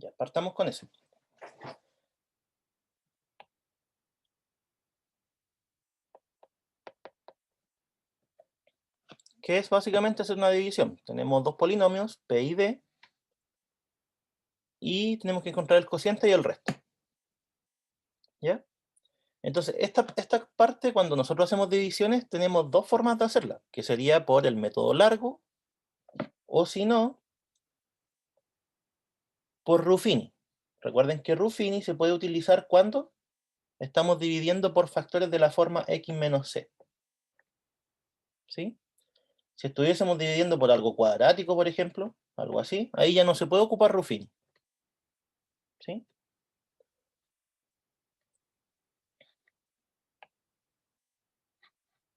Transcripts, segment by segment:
Ya, partamos con eso. Que es básicamente hacer una división. Tenemos dos polinomios, P y D, y tenemos que encontrar el cociente y el resto. ¿Ya? Entonces, esta parte, cuando nosotros hacemos divisiones, tenemos dos formas de hacerla, que sería por el método largo, o si no, por Ruffini. Recuerden que Ruffini se puede utilizar cuando estamos dividiendo por factores de la forma x menos c. ¿Sí? Si estuviésemos dividiendo por algo cuadrático, por ejemplo, algo así, ahí ya no se puede ocupar Ruffini. ¿Sí?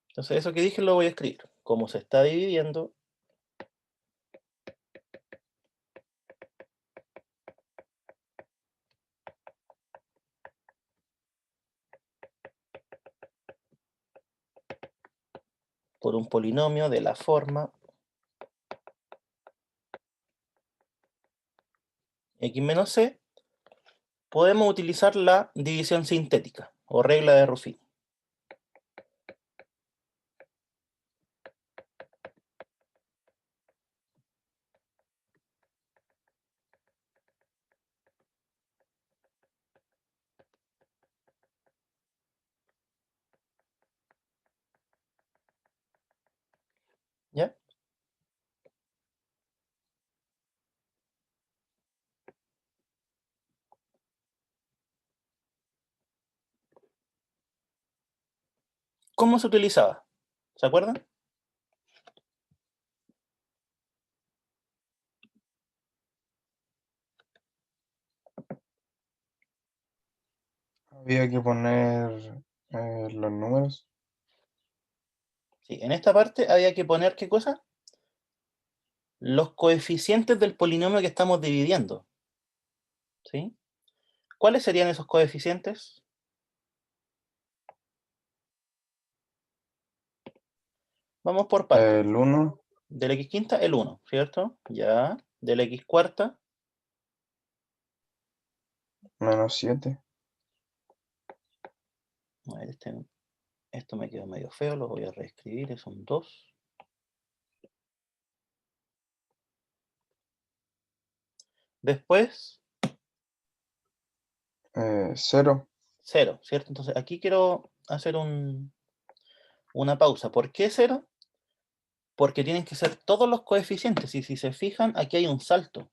Entonces eso que dije lo voy a escribir. Como se está dividiendo por un polinomio de la forma x menos c, podemos utilizar la división sintética o regla de Ruffini. ¿Ya? ¿Cómo se utilizaba? ¿Se acuerdan? Había que poner los números. Sí, en esta parte había que poner, ¿qué cosa? Los coeficientes del polinomio que estamos dividiendo. ¿Sí? ¿Cuáles serían esos coeficientes? Vamos por partes. El 1 Del x quinta, el 1, ¿cierto? Ya. Del x cuarta, menos 7. a ver, esto me quedó medio feo, lo voy a reescribir, es un 2. Después, 0. 0, ¿cierto? Entonces aquí quiero hacer una pausa. ¿Por qué 0? Porque tienen que ser todos los coeficientes, y si se fijan, aquí hay un salto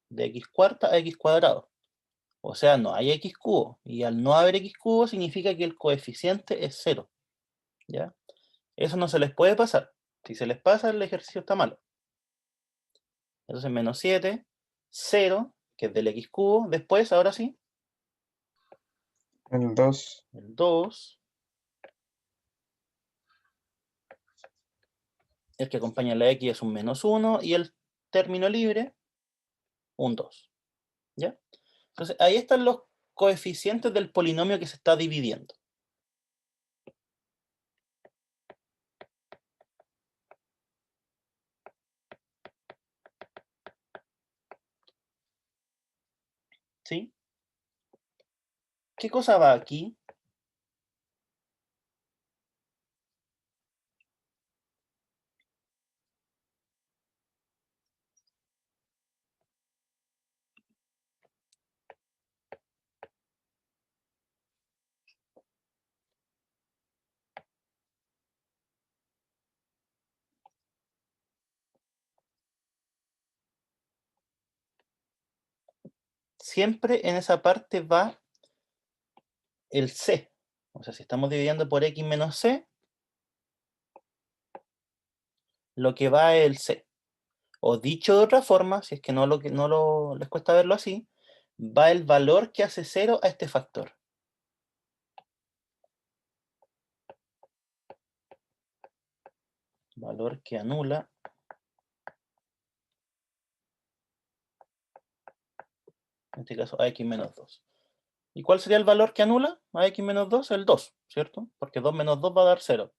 de x cuarta a x cuadrado. O sea, no hay x cubo, y al no haber x cubo significa que el coeficiente es 0, ¿ya? Eso no se les puede pasar. Si se les pasa, el ejercicio está malo. Entonces, menos 7, 0, que es del x cubo. Después, ahora sí, El 2. el 2, el que acompaña la x es un menos 1, y el término libre, un 2, ¿ya? Entonces, ahí están los coeficientes del polinomio que se está dividiendo. ¿Sí? ¿Qué cosa va aquí? Siempre en esa parte va el c. O sea, si estamos dividiendo por x menos c, lo que va es el c. O dicho de otra forma, si es que les cuesta verlo así, va el valor que hace 0 a este factor. Valor que anula, en este caso, a x menos 2. ¿Y cuál sería el valor que anula a x menos 2? El 2, ¿cierto? Porque 2 menos 2 va a dar 0.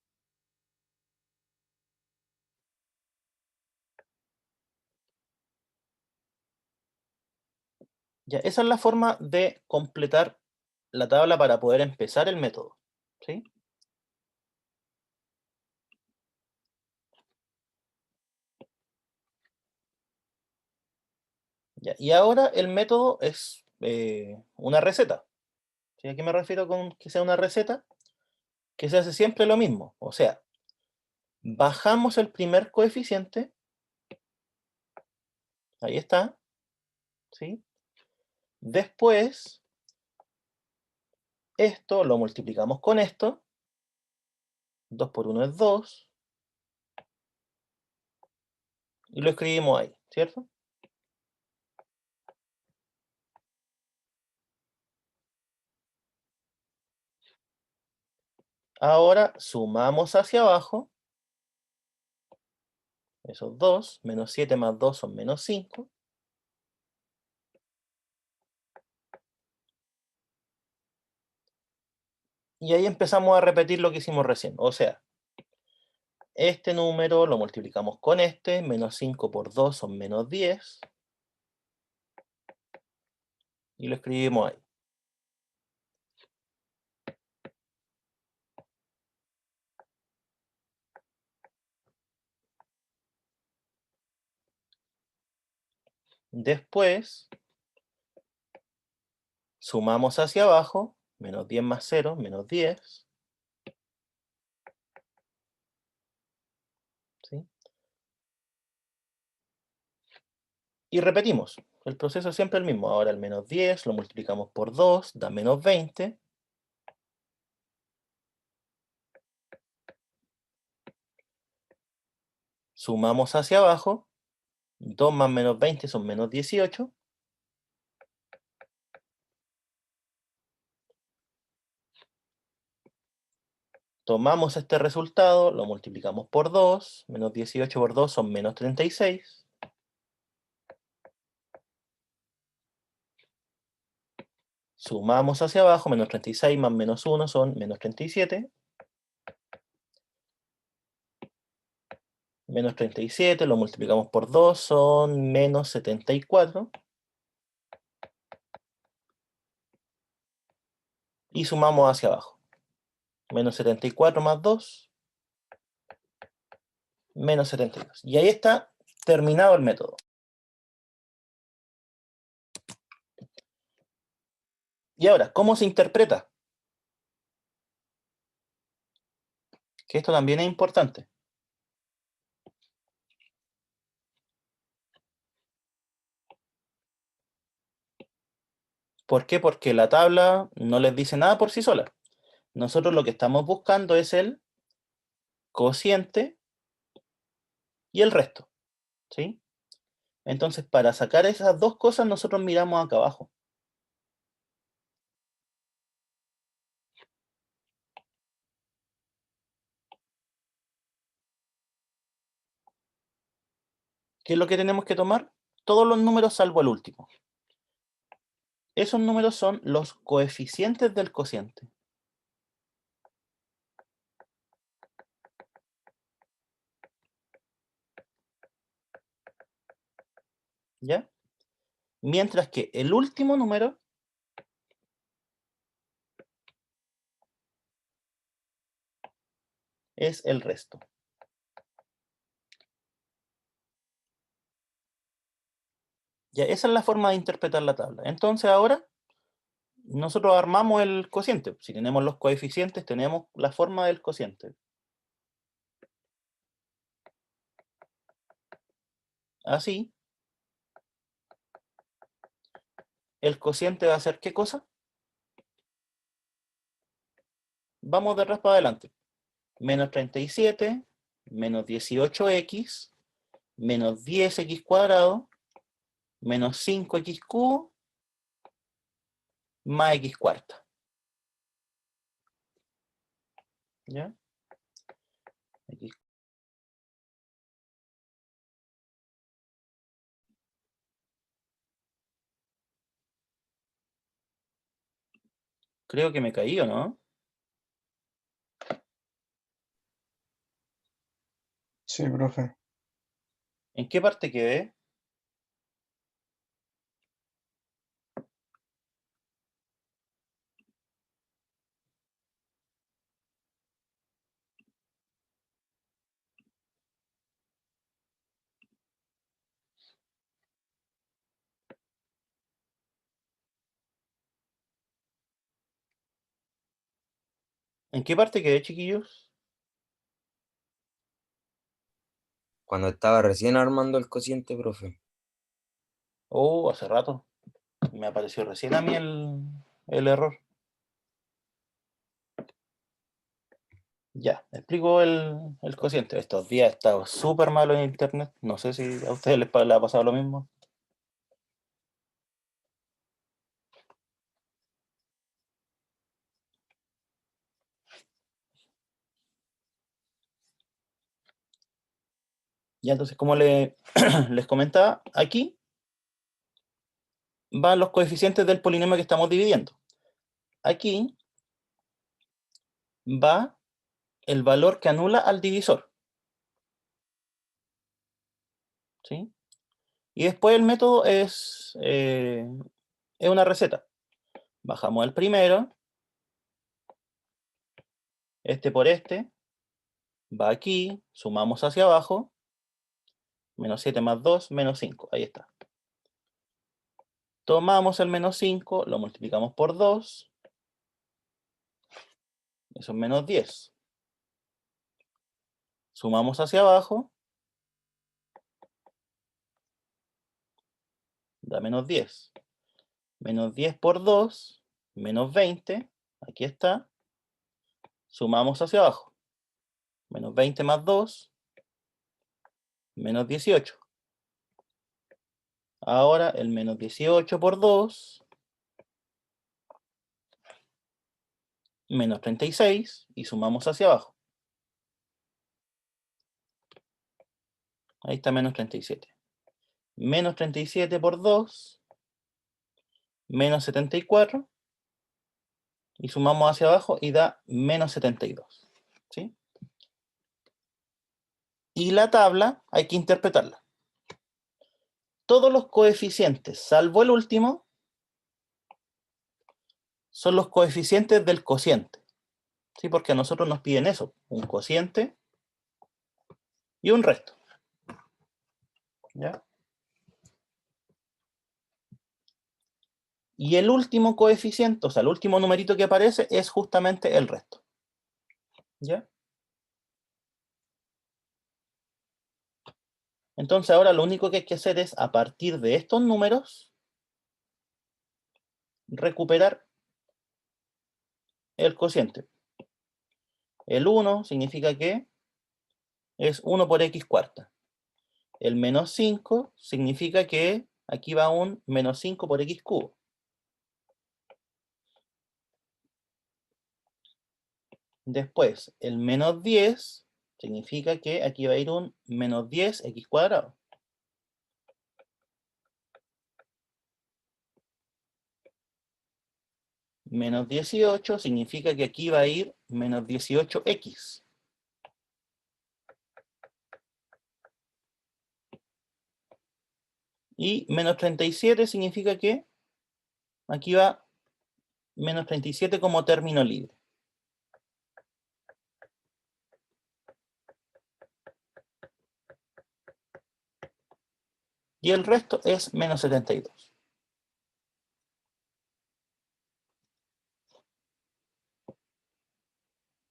Ya, esa es la forma de completar la tabla para poder empezar el método, ¿sí? Ya, y ahora el método es una receta. ¿Sí? ¿A qué me refiero con que sea una receta? Que se hace siempre lo mismo. O sea, bajamos el primer coeficiente, ahí está, ¿sí? Después, esto lo multiplicamos con esto, 2 por 1 es 2, y lo escribimos ahí, ¿cierto? Ahora sumamos hacia abajo, esos 2, menos 7 más 2 son menos 5. Y ahí empezamos a repetir lo que hicimos recién. O sea, este número lo multiplicamos con este, menos 5 por 2 son menos 10. Y lo escribimos ahí. Después, sumamos hacia abajo, menos 10 más 0, menos 10. ¿Sí? Y repetimos. El proceso es siempre el mismo. Ahora el menos 10 lo multiplicamos por 2, da menos 20. Sumamos hacia abajo, 2 más menos 20 son menos 18. Tomamos este resultado, lo multiplicamos por 2, menos 18 por 2 son menos 36. Sumamos hacia abajo, menos 36 más menos 1 son menos 37. Menos 37 lo multiplicamos por 2 son menos 74. Y sumamos hacia abajo. Menos 74 más 2, menos 72. Y ahí está terminado el método. Y ahora, ¿cómo se interpreta? Que esto también es importante. ¿Por qué? Porque la tabla no les dice nada por sí sola. Nosotros lo que estamos buscando es el cociente y el resto, ¿sí? Entonces, para sacar esas dos cosas, nosotros miramos acá abajo. ¿Qué es lo que tenemos que tomar? Todos los números salvo el último. Esos números son los coeficientes del cociente. ¿Ya? Mientras que el último número es el resto. Ya, esa es la forma de interpretar la tabla. Entonces ahora nosotros armamos el cociente. Si tenemos los coeficientes, tenemos la forma del cociente. Así, el cociente va a ser ¿qué cosa? Vamos de atrás para adelante. Menos 37, menos 18x, menos 10x cuadrado, menos 5x cubo, más x cuarta. ¿Ya? X. Creo que me caí, ¿o no? Sí, profe. ¿En qué parte quedé? ¿En qué parte quedé, chiquillos? Cuando estaba recién armando el cociente, profe. Oh, hace rato. Me apareció recién a mí el error. Ya, explico el cociente. Estos días he estado súper malo en internet. No sé si a ustedes les ha pasado lo mismo. Ya, entonces, como les comentaba, aquí van los coeficientes del polinomio que estamos dividiendo. Aquí va el valor que anula al divisor. ¿Sí? Y después el método es una receta. Bajamos el primero, este por este, va aquí, sumamos hacia abajo, menos 7 más 2, menos 5, ahí está. Tomamos el menos 5, lo multiplicamos por 2, eso es menos 10. Sumamos hacia abajo, da menos 10. Menos 10 por 2, menos 20, aquí está. Sumamos hacia abajo, menos 20 más 2, menos 18. Ahora el menos 18 por 2, menos 36, y sumamos hacia abajo. Ahí está menos 37. Menos 37 por 2, menos 74, y sumamos hacia abajo y da menos 72. ¿Sí? Y la tabla hay que interpretarla. Todos los coeficientes, salvo el último, son los coeficientes del cociente. ¿Sí? Porque a nosotros nos piden eso, un cociente y un resto. ¿Ya? Y el último coeficiente, o sea, el último numerito que aparece es justamente el resto. ¿Ya? Entonces ahora lo único que hay que hacer es, a partir de estos números, recuperar el cociente. El 1 significa que es 1 por x cuarta. El menos 5 significa que aquí va un menos 5 por x cubo. Después, el menos 10 significa que aquí va a ir un menos 10x cuadrado. Menos 18 significa que aquí va a ir menos 18x. Y menos 37 significa que aquí va menos 37 como término libre. Y el resto es menos 72.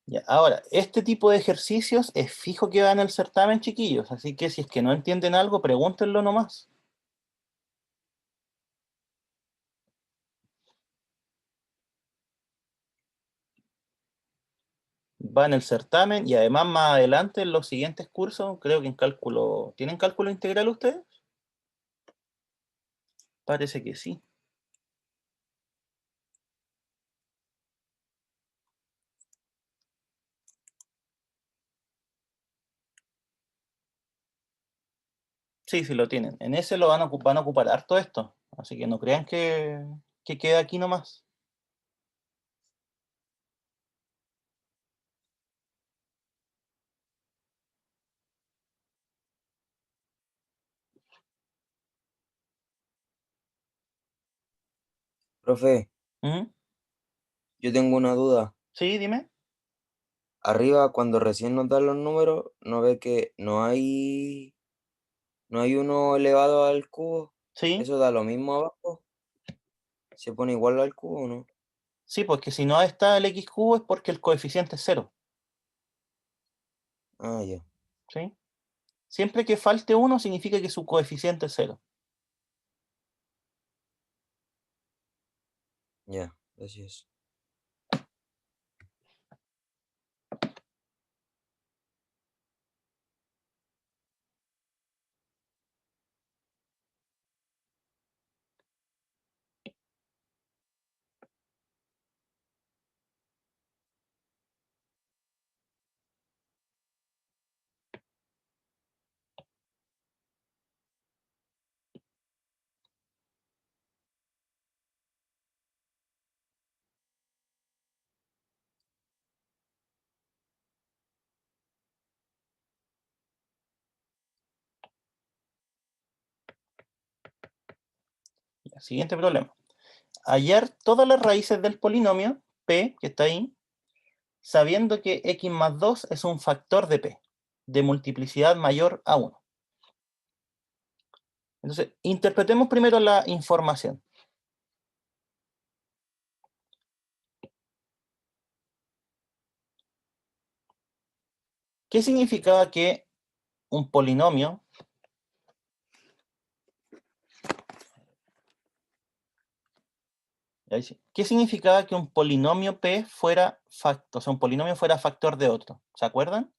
Ya, ahora, este tipo de ejercicios es fijo que va en el certamen, chiquillos, así que si es que no entienden algo, pregúntenlo nomás. Va en el certamen y además más adelante en los siguientes cursos, creo que en cálculo... ¿Tienen cálculo integral ustedes? Parece que sí. Sí, sí lo tienen. En ese lo van a ocupar harto esto, así que no crean que queda aquí nomás. Profe, ¿Mm? yo tengo una duda. Sí, dime. Arriba, cuando recién nos dan los números, ¿no ve que no hay uno elevado al cubo? Sí, ¿Eso da lo mismo abajo? ¿Se pone igual al cubo o no? Sí, porque si no está el x cubo es porque el coeficiente es 0. Ah, ya. ¿Sí? Siempre que falte 1 significa que su coeficiente es 0. Ya, gracias. Siguiente problema. Hallar todas las raíces del polinomio p, que está ahí, sabiendo que x más 2 es un factor de p, de multiplicidad mayor a 1. Entonces, interpretemos primero la información. ¿Qué significaba que un polinomio ¿qué significaba que un polinomio p fuera factor, o sea, un polinomio fuera factor de otro? ¿Se acuerdan?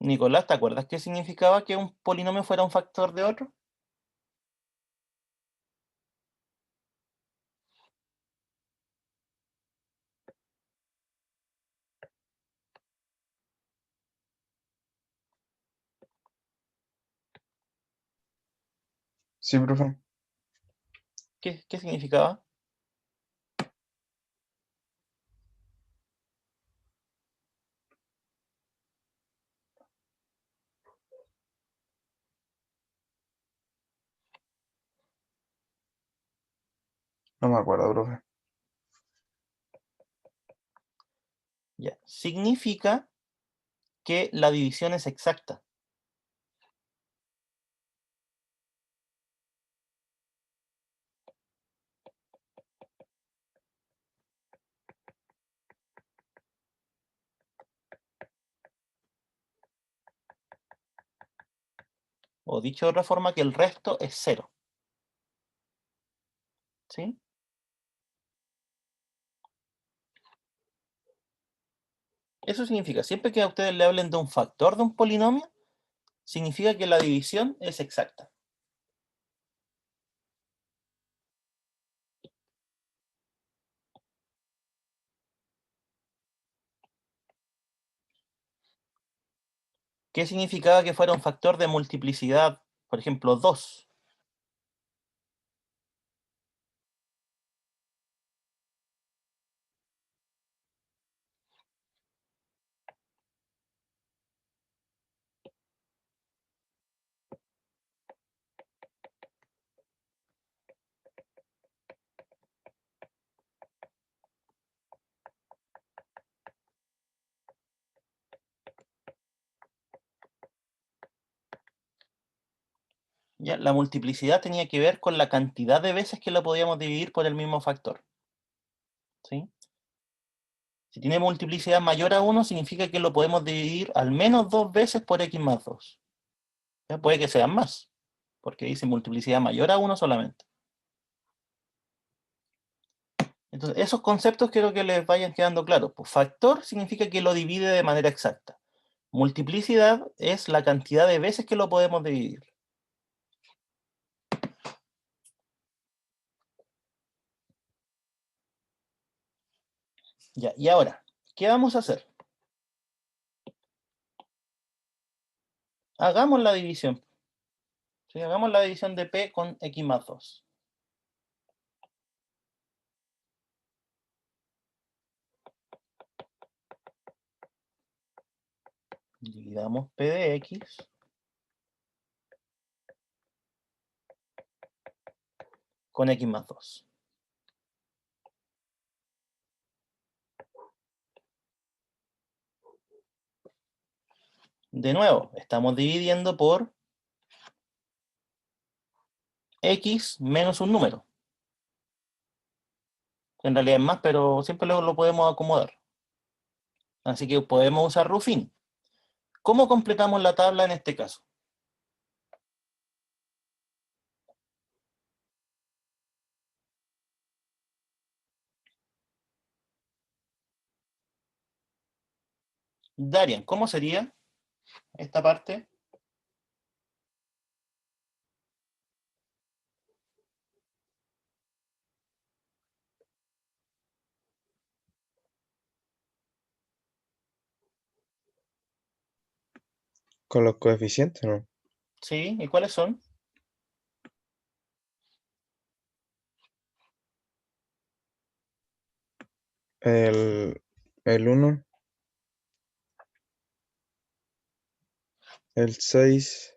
Nicolás, ¿te acuerdas qué significaba que un polinomio fuera un factor de otro? Sí, profe. ¿Qué significaba? No me acuerdo, profe. Ya. Significa que la división es exacta. O dicho de otra forma, que el resto es 0. ¿Sí? Eso significa, siempre que a ustedes le hablen de un factor de un polinomio, significa que la división es exacta. ¿Qué significaba que fuera un factor de multiplicidad? Por ejemplo, 2. ¿Ya? La multiplicidad tenía que ver con la cantidad de veces que lo podíamos dividir por el mismo factor. ¿Sí? Si tiene multiplicidad mayor a 1, significa que lo podemos dividir al menos 2 veces por x más 2. ¿Ya? Puede que sean más, porque dice multiplicidad mayor a 1 solamente. Entonces, esos conceptos quiero que les vayan quedando claros. Pues factor significa que lo divide de manera exacta. Multiplicidad es la cantidad de veces que lo podemos dividir. Ya, y ahora, ¿qué vamos a hacer? Hagamos la división. ¿Sí? Hagamos la división de p con x más 2. Dividamos P de X con X más 2. De nuevo, estamos dividiendo por X menos un número. En realidad es más, pero siempre lo podemos acomodar. Así que podemos usar Ruffin. ¿Cómo completamos la tabla en este caso? Darian, ¿cómo sería esta parte? Con los coeficientes, ¿no? Sí, ¿y cuáles son? El 1, el 6,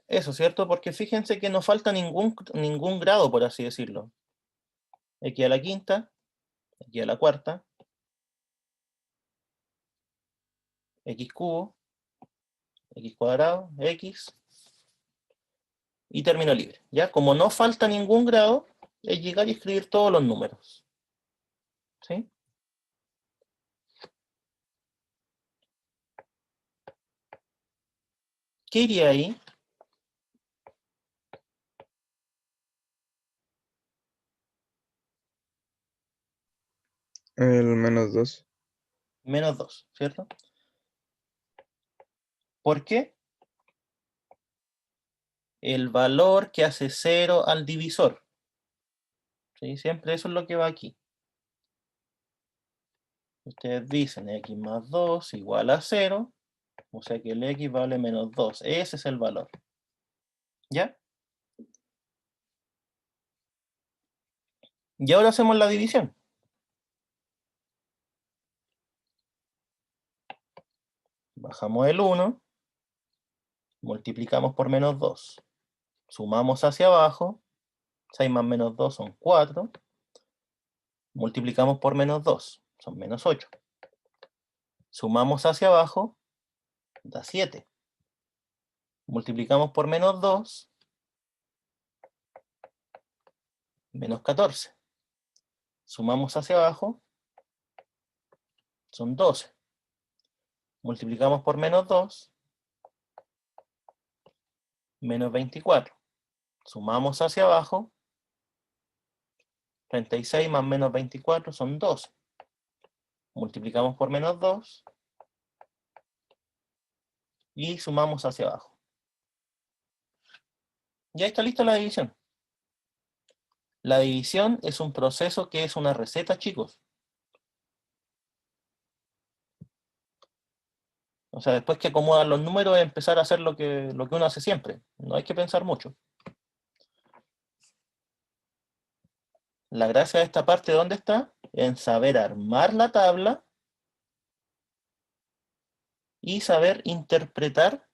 Eso, ¿cierto? Porque fíjense que no falta ningún grado, por así decirlo. X a la quinta, X a la cuarta, X cubo, X cuadrado, X, y término libre. ¿Ya? Como no falta ningún grado, es llegar y escribir todos los números. ¿Sí? ¿Qué iría ahí? el menos 2. Menos 2, ¿cierto? ¿Por qué? El valor que hace 0 al divisor. ¿Sí? Siempre eso es lo que va aquí. Ustedes dicen X más 2 igual a 0, o sea que el X vale menos 2. Ese es el valor. ¿Ya? Y ahora hacemos la división. Bajamos el 1, multiplicamos por menos 2. Sumamos hacia abajo, 6 más menos 2 son 4. Multiplicamos por menos 2, son menos 8. Sumamos hacia abajo, da 7. Multiplicamos por menos 2, menos 14. Sumamos hacia abajo, son 12. Multiplicamos por menos 2, menos 24. Sumamos hacia abajo, 36 más menos 24 son 12. Multiplicamos por menos 2 y sumamos hacia abajo. Ya está lista la división. La división es un proceso que es una receta, chicos. O sea, después que acomodan los números, es empezar a hacer lo que uno hace siempre. No hay que pensar mucho. La gracia de esta parte, ¿dónde está? En saber armar la tabla y saber interpretar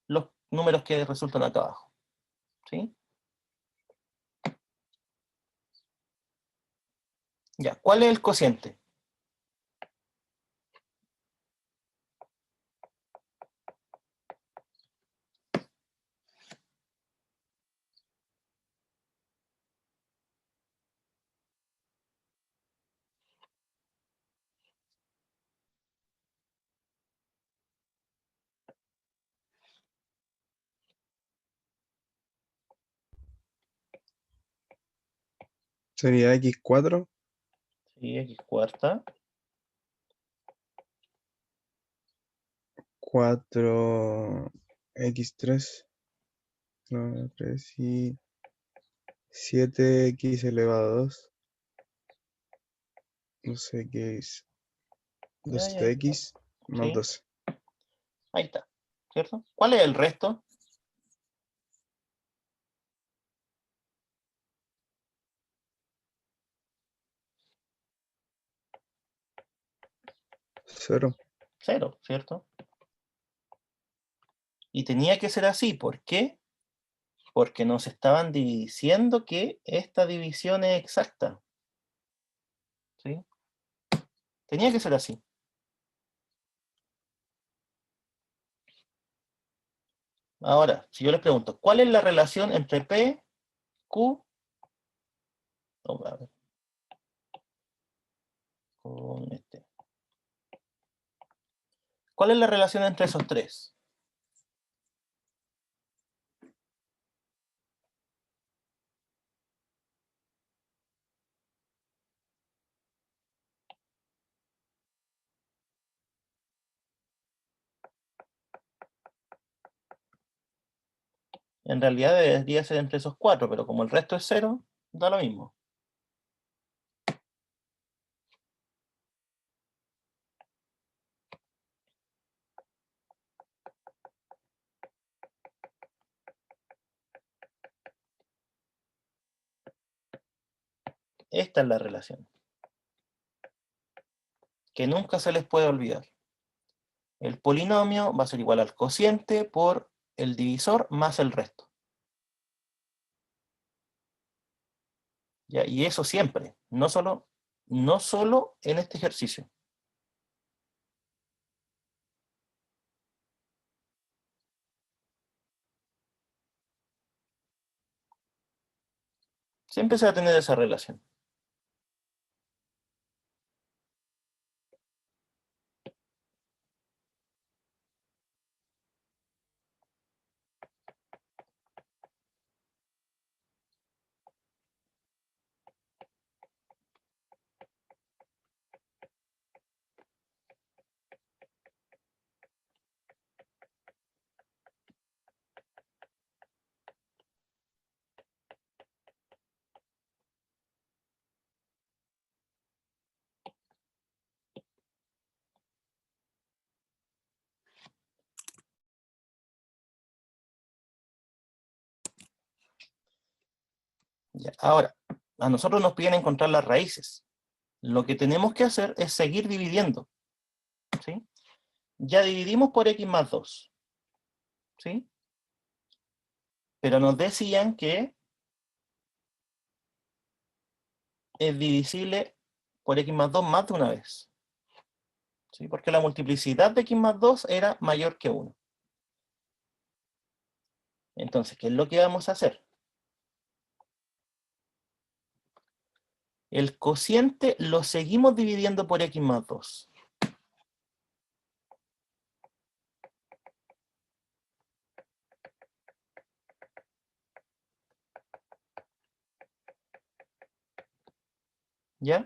los números que resultan acá abajo. ¿Sí? Ya, ¿cuál es el cociente? Sería x4, Sí, X cuarta. 4x3, 3 y 7x elevado a 2. No sé qué es. Ya, ya, ya. 2x más Sí, 12. ahí está. ¿Cierto? ¿Cuál es el resto? 0. 0, ¿cierto? Y tenía que ser así, ¿por qué? Porque nos estaban diciendo que esta división es exacta. ¿Sí? Tenía que ser así. Ahora, si yo les pregunto, ¿cuál es la relación entre P, Q, a ver, con este? ¿Cuál es la relación entre esos tres? En realidad debería ser entre esos cuatro, pero como el resto es 0, da lo mismo. Esta es la relación, que nunca se les puede olvidar. El polinomio va a ser igual al cociente por el divisor más el resto. ¿Ya? Y eso siempre, no solo en este ejercicio. Siempre se va a tener esa relación. Ya. Ahora, a nosotros nos piden encontrar las raíces. Lo que tenemos que hacer es seguir dividiendo. ¿Sí? Ya dividimos por x más 2. ¿Sí? Pero nos decían que es divisible por x más 2 más de una vez. ¿Sí? Porque la multiplicidad de x más 2 era mayor que 1. Entonces, ¿qué es lo que vamos a hacer? El cociente lo seguimos dividiendo por x más 2. ¿Ya?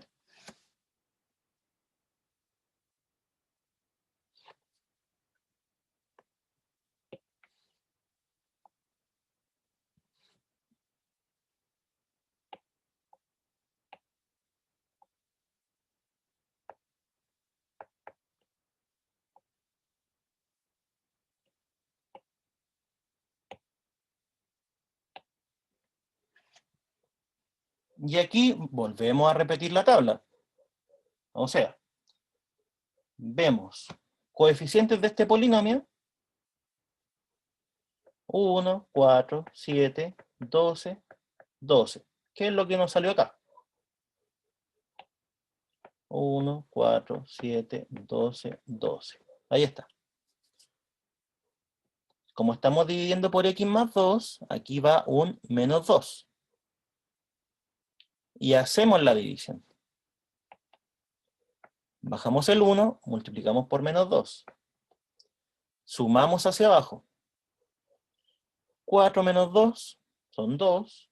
Y aquí volvemos a repetir la tabla. O sea, vemos coeficientes de este polinomio. 1, 4, 7, 12, 12. ¿Qué es lo que nos salió acá? 1, 4, 7, 12, 12. Ahí está. Como estamos dividiendo por x más 2, aquí va un menos 2. Y hacemos la división. Bajamos el 1, multiplicamos por menos 2. Sumamos hacia abajo. 4 menos 2 son 2.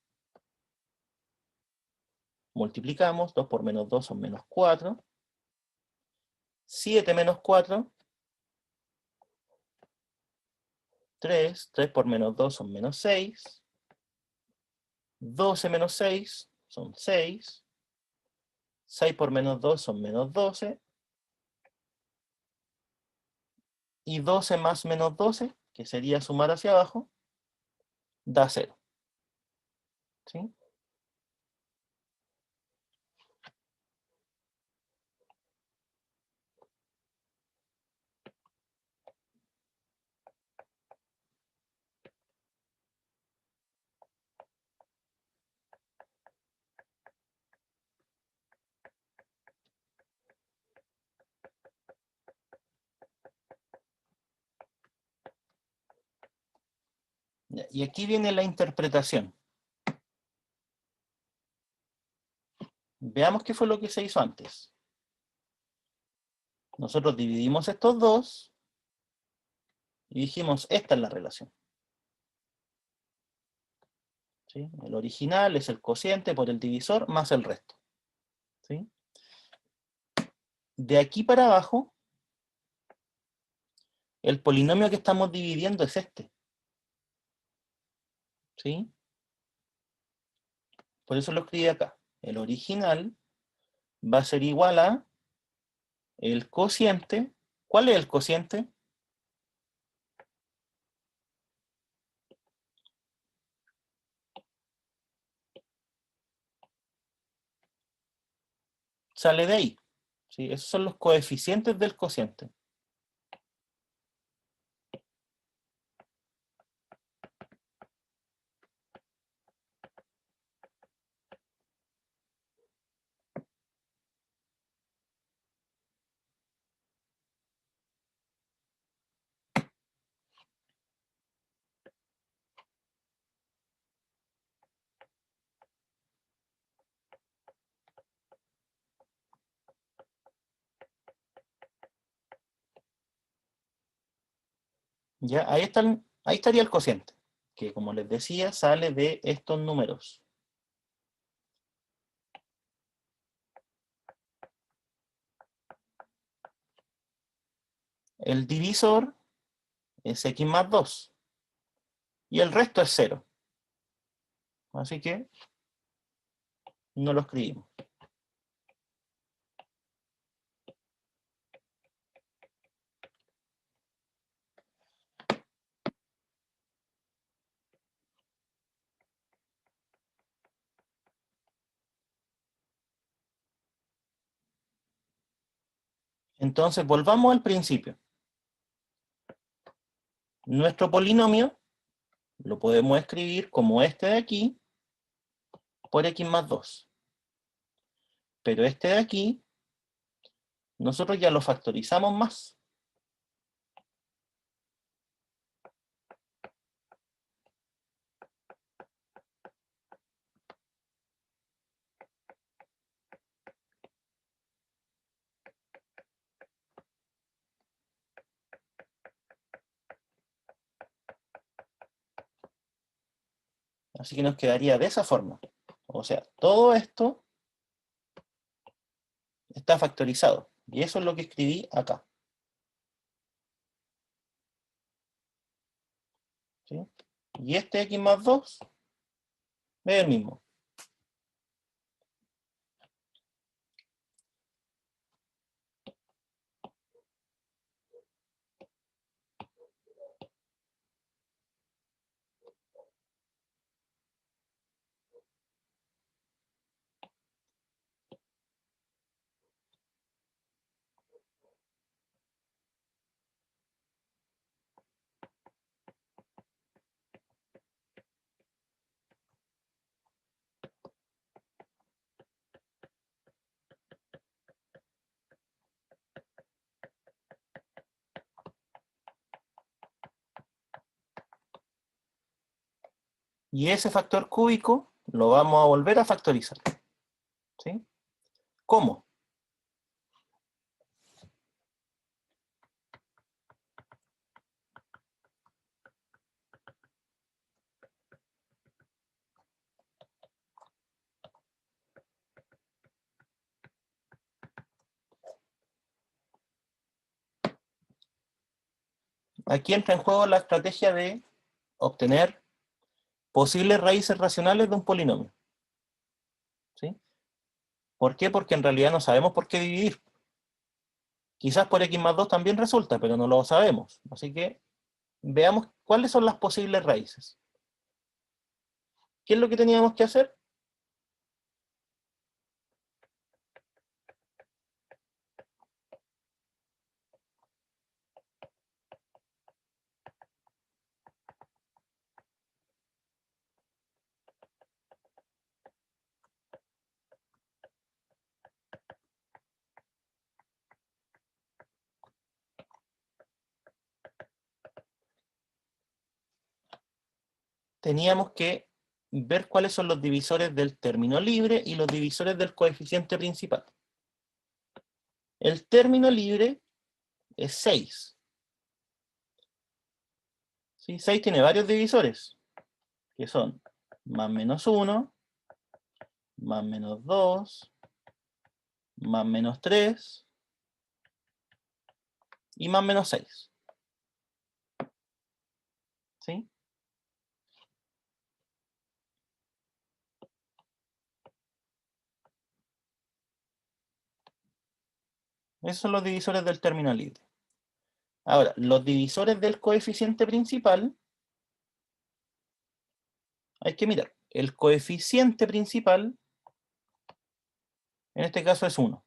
Multiplicamos, 2 por menos 2 son menos 4. 7 menos 4, 3. 3 por menos 2 son menos 6. 12 menos 6 son 6. 6 por menos 2 son menos 12. Y 12 más menos 12, que sería sumar hacia abajo, da 0. ¿Sí? Ya, y aquí viene la interpretación. Veamos qué fue lo que se hizo antes. Nosotros dividimos estos dos y dijimos, esta es la relación. ¿Sí? El original es el cociente por el divisor más el resto. ¿Sí? De aquí para abajo, el polinomio que estamos dividiendo es este. ¿Sí? Por eso lo escribí acá. El original va a ser igual a el cociente. ¿Cuál es el cociente? Sale de ahí. ¿Sí? Esos son los coeficientes del cociente. ¿Ya? Ahí estaría el cociente, que como les decía, sale de estos números. El divisor es x más 2. Y el resto es 0. Así que no lo escribimos. Entonces, volvamos al principio. Nuestro polinomio lo podemos escribir como este de aquí por x más 2. Pero este de aquí, nosotros ya lo factorizamos más. Así que nos quedaría de esa forma. O sea, todo esto está factorizado. Y eso es lo que escribí acá. ¿Sí? Y este x más 2 es el mismo. Y ese factor cúbico lo vamos a volver a factorizar. ¿Sí? ¿Cómo? Aquí entra en juego la estrategia de obtener posibles raíces racionales de un polinomio. ¿Sí? ¿Por qué? Porque en realidad no sabemos por qué dividir. Quizás por x más 2 también resulta, pero no lo sabemos. Así que veamos cuáles son las posibles raíces. ¿Qué es lo que teníamos que hacer? teníamos que ver cuáles son los divisores del término libre y los divisores del coeficiente principal. El término libre es 6. ¿Sí? 6 tiene varios divisores, que son más menos 1, más menos 2, más menos 3 y más menos 6. ¿Sí? Esos son los divisores del término libre. Ahora, los divisores del coeficiente principal, hay que mirar. El coeficiente principal, en este caso es 1.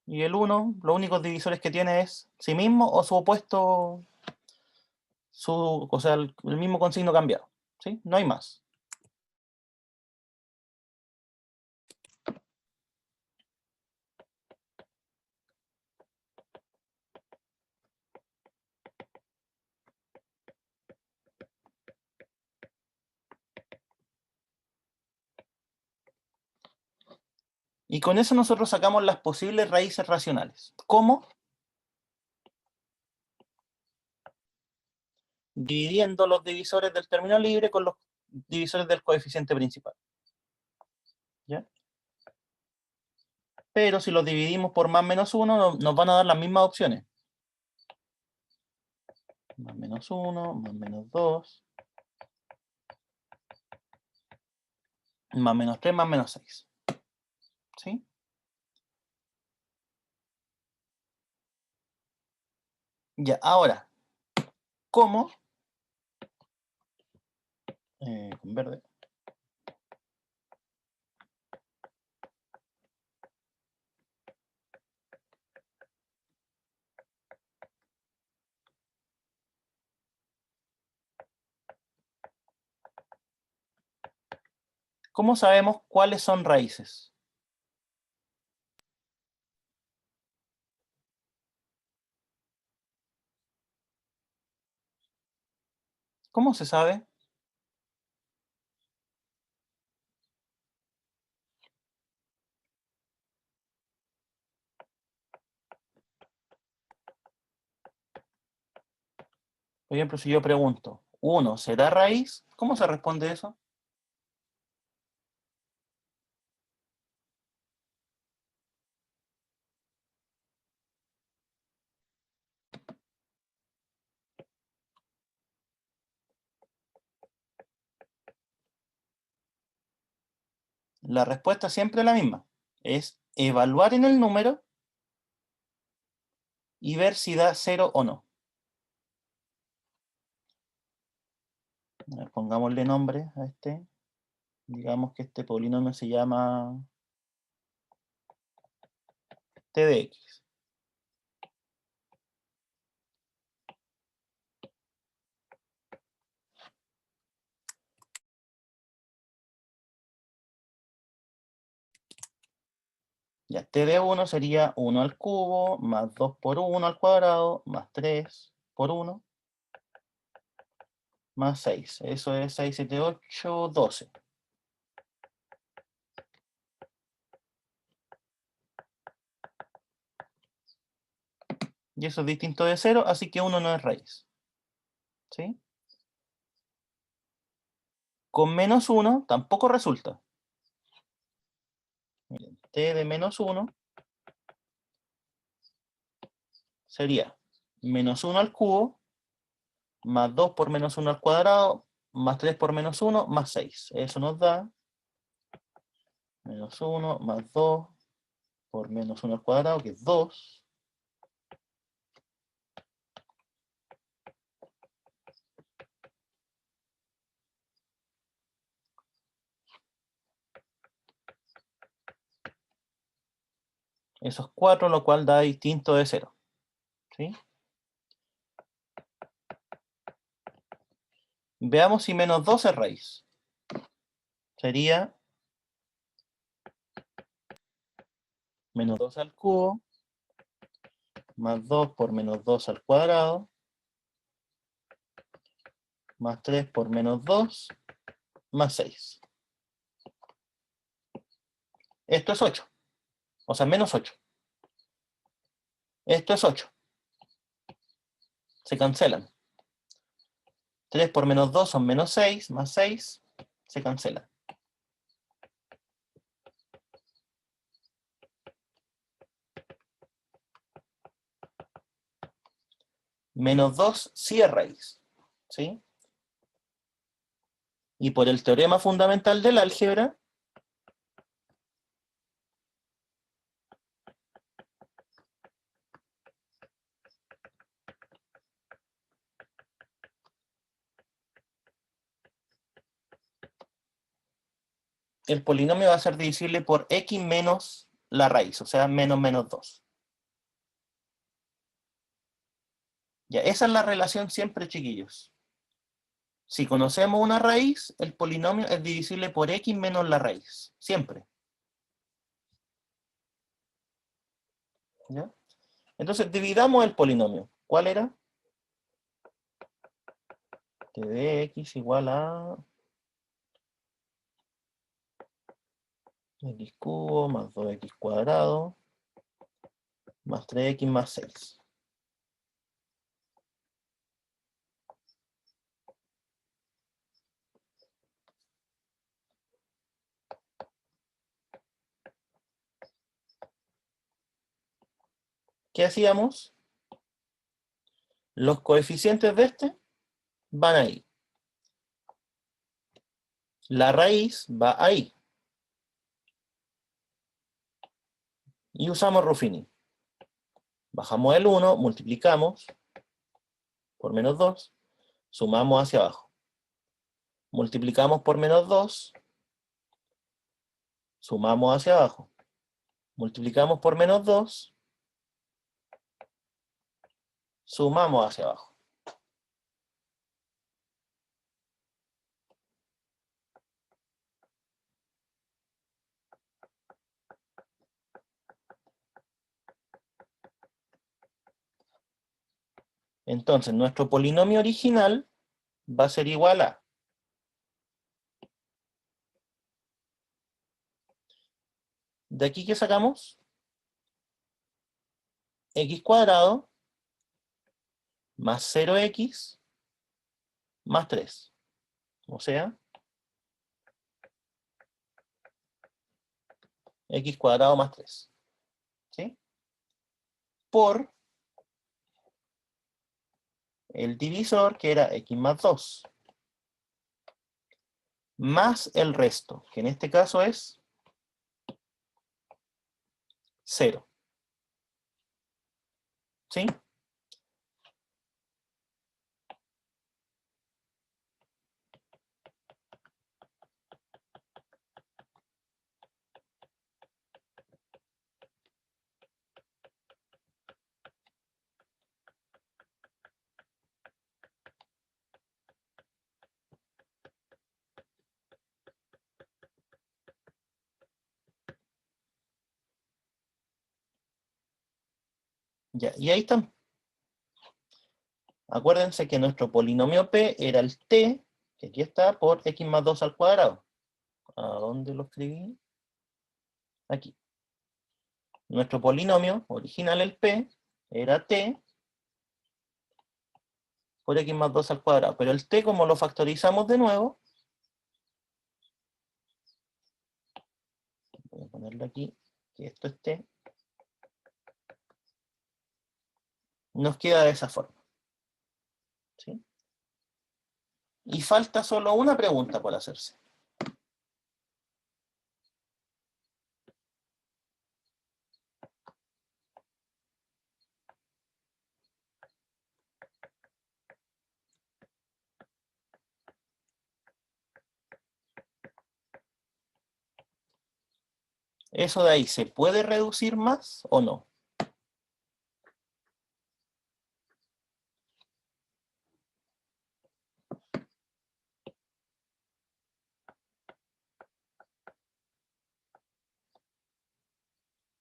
Y el 1, los únicos divisores que tiene es sí mismo o su opuesto, o sea, el mismo con signo cambiado. ¿Sí? No hay más. Y con eso nosotros sacamos las posibles raíces racionales. ¿Cómo? Dividiendo los divisores del término libre con los divisores del coeficiente principal. ¿Ya? Pero si los dividimos por más menos 1, nos van a dar las mismas opciones. Más menos 1, más menos 2, más menos 3, más menos 6. ¿Sí? Ya, ahora, ¿cómo? Con verde. ¿Cómo sabemos cuáles son raíces? ¿Cómo se sabe? Por ejemplo, si yo pregunto, ¿1 será raíz? ¿Cómo se responde eso? La respuesta siempre es la misma. Es evaluar en el número y ver si da 0 o no. A ver, pongámosle nombre a este. Digamos que este polinomio se llama t de x. Ya, t de 1 sería 1 al cubo, más 2 por 1 al cuadrado, más 3 por 1, más 6. Eso es 6, 7, 8, 12. Y eso es distinto de 0, así que 1 no es raíz. ¿Sí? Con menos 1 tampoco resulta. Miren, t de menos 1 sería menos 1 al cubo, más 2 por menos 1 al cuadrado, más 3 por menos 1, más 6. Eso nos da menos 1 más 2 por menos 1 al cuadrado, que es 2. Eso es 4, lo cual da distinto de 0. ¿Sí? Veamos si menos 2 es raíz. Sería menos 2 al cubo, más 2 por menos 2 al cuadrado, más 3 por menos 2, más 6. Esto es 8, o sea, menos 8. Esto es 8. Se cancelan. 3 por menos 2 son menos 6, más 6, se cancela. Menos 2 sí es raíz, ¿sí? Y por el teorema fundamental del álgebra, el polinomio va a ser divisible por x menos la raíz, o sea, menos menos 2. Ya, esa es la relación siempre, chiquillos. Si conocemos una raíz, el polinomio es divisible por x menos la raíz, siempre. ¿Ya? Entonces, dividamos el polinomio. ¿Cuál era? T de x igual a x cubo más 2x cuadrado más 3x más 6. ¿Qué hacíamos? Los coeficientes de este van ahí. La raíz va ahí. Y usamos Ruffini. Bajamos el 1, multiplicamos por menos 2, sumamos hacia abajo. Multiplicamos por menos 2, sumamos hacia abajo. Multiplicamos por menos 2, sumamos hacia abajo. Entonces, nuestro polinomio original va a ser igual a ¿de aquí qué sacamos? X cuadrado más 0x más 3. O sea, x cuadrado más 3. ¿Sí? Por el divisor, que era x más 2. Más el resto, que en este caso es 0. ¿Sí? Ya, y ahí están. Acuérdense que nuestro polinomio P era el T, que aquí está, por x más 2 al cuadrado. ¿A dónde lo escribí? Aquí. Nuestro polinomio original, el P, era T por x más 2 al cuadrado. Pero el T, como lo factorizamos de nuevo, voy a ponerlo aquí, que esto es T, nos queda de esa forma. ¿Sí? Y falta solo una pregunta por hacerse. ¿Eso de ahí se puede reducir más o no?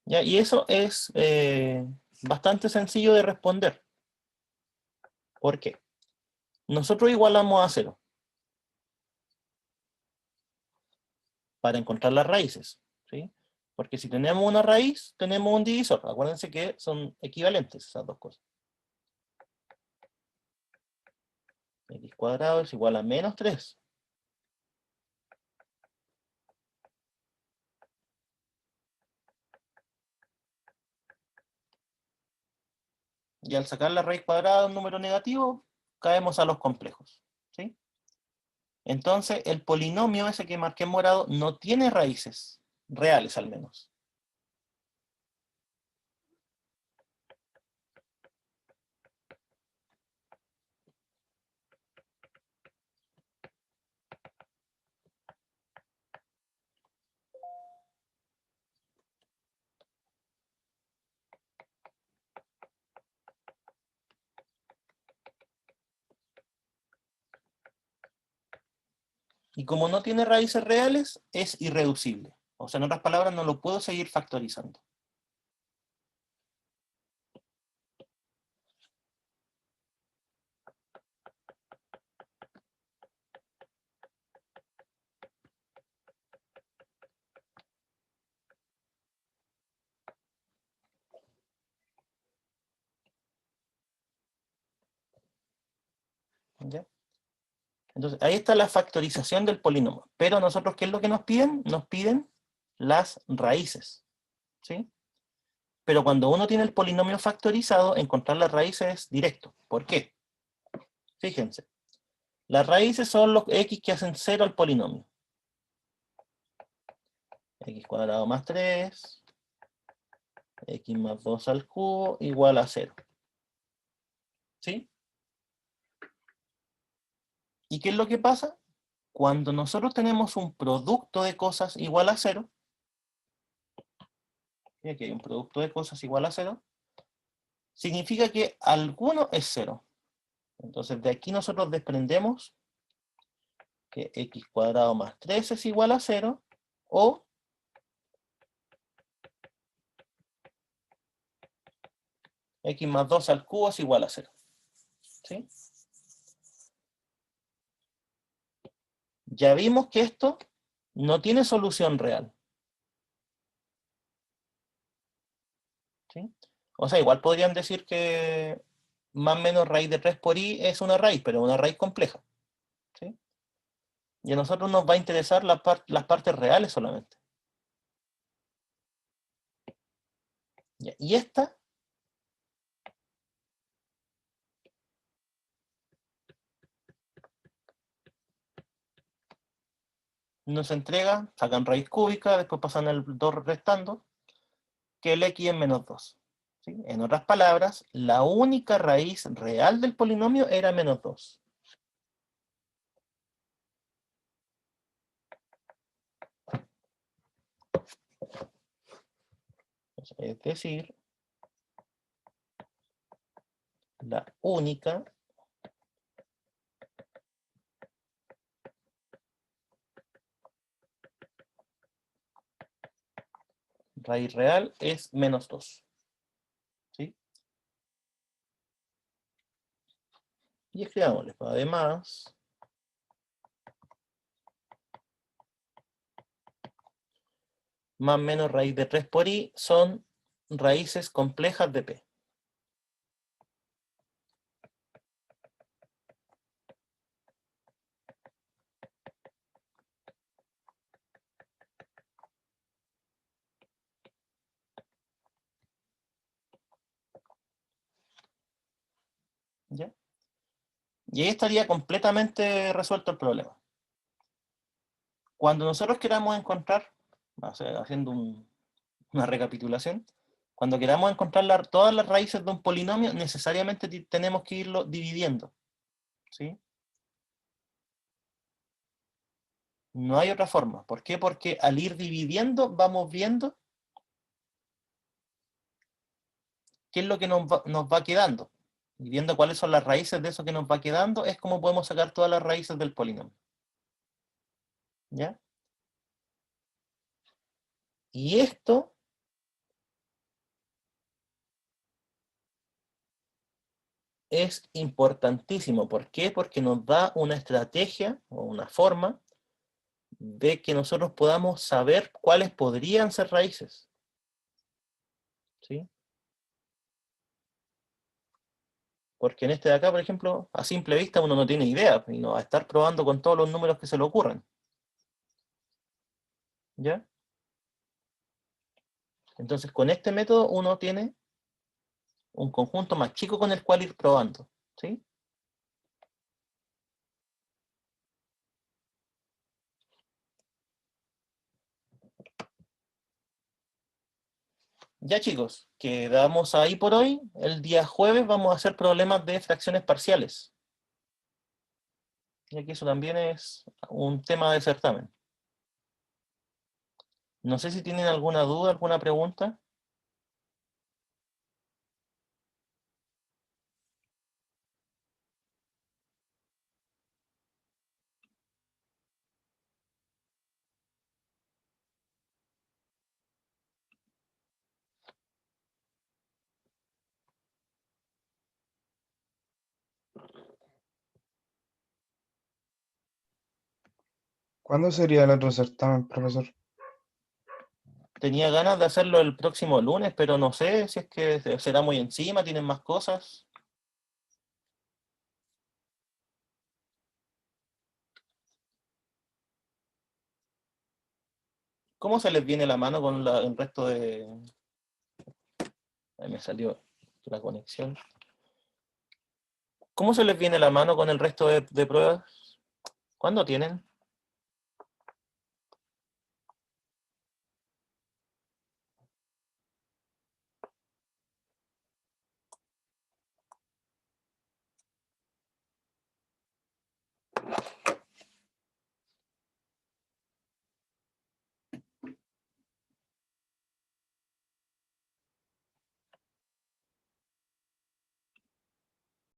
¿Ya? Y eso es bastante sencillo de responder. ¿Por qué? Nosotros igualamos a 0 para encontrar las raíces, ¿sí? Porque si tenemos una raíz, tenemos un divisor. Acuérdense que son equivalentes esas dos cosas. X cuadrado es igual a menos 3. Y al sacar la raíz cuadrada de un número negativo, caemos a los complejos, ¿sí? Entonces, el polinomio ese que marqué en morado no tiene raíces, reales al menos. Y como no tiene raíces reales, es irreducible. O sea, en otras palabras, no lo puedo seguir factorizando. ¿Ya? Entonces, ahí está la factorización del polinomio. Pero nosotros, ¿qué es lo que nos piden? Nos piden las raíces, ¿sí? Pero cuando uno tiene el polinomio factorizado, encontrar las raíces es directo. ¿Por qué? Fíjense. Las raíces son los x que hacen 0 al polinomio. X cuadrado más 3, x más 2 al cubo, igual a 0. ¿Sí? ¿Y qué es lo que pasa? Cuando nosotros tenemos un producto de cosas igual a 0, y aquí hay un producto de cosas igual a 0, significa que alguno es 0. Entonces de aquí nosotros desprendemos que x cuadrado más 3 es igual a 0, o x más 2 al cubo es igual a 0. ¿Sí? Ya vimos que esto no tiene solución real. ¿Sí? O sea, igual podrían decir que más o menos raíz de 3 por i es una raíz, pero una raíz compleja. ¿Sí? Y a nosotros nos va a interesar las partes reales solamente. ¿Ya? Y esta nos entrega, sacan raíz cúbica, después pasan el 2 restando, que el x es menos 2. ¿Sí? En otras palabras, la única raíz real del polinomio era menos 2. Es decir, la única raíz real es menos 2. ¿Sí? Y escribámosle, además, más o menos raíz de 3 por i son raíces complejas de p. ¿Ya? Y ahí estaría completamente resuelto el problema. Cuando nosotros queramos encontrar, haciendo una recapitulación, cuando queramos encontrar todas las raíces de un polinomio, necesariamente tenemos que irlo dividiendo. ¿Sí? No hay otra forma. ¿Por qué? Porque al ir dividiendo vamos viendo qué es lo que nos va quedando. Y viendo cuáles son las raíces de eso que nos va quedando, es como podemos sacar todas las raíces del polinomio. ¿Ya? Y esto es importantísimo. ¿Por qué? Porque nos da una estrategia o una forma de que nosotros podamos saber cuáles podrían ser raíces. ¿Sí? Porque en este de acá, por ejemplo, a simple vista uno no tiene idea y no va a estar probando con todos los números que se le ocurran. ¿Ya? Entonces, con este método uno tiene un conjunto más chico con el cual ir probando. ¿Sí? Ya chicos, quedamos ahí por hoy. El día jueves vamos a hacer problemas de fracciones parciales. Y aquí eso también es un tema de certamen. No sé si tienen alguna duda, alguna pregunta. ¿Cuándo sería el otro certamen, profesor? Tenía ganas de hacerlo el próximo lunes, pero no sé si es que será muy encima, tienen más cosas. ¿Cómo se les viene la mano con el resto de... Ahí me salió la conexión. ¿Cómo se les viene la mano con el resto de pruebas? ¿Cuándo tienen?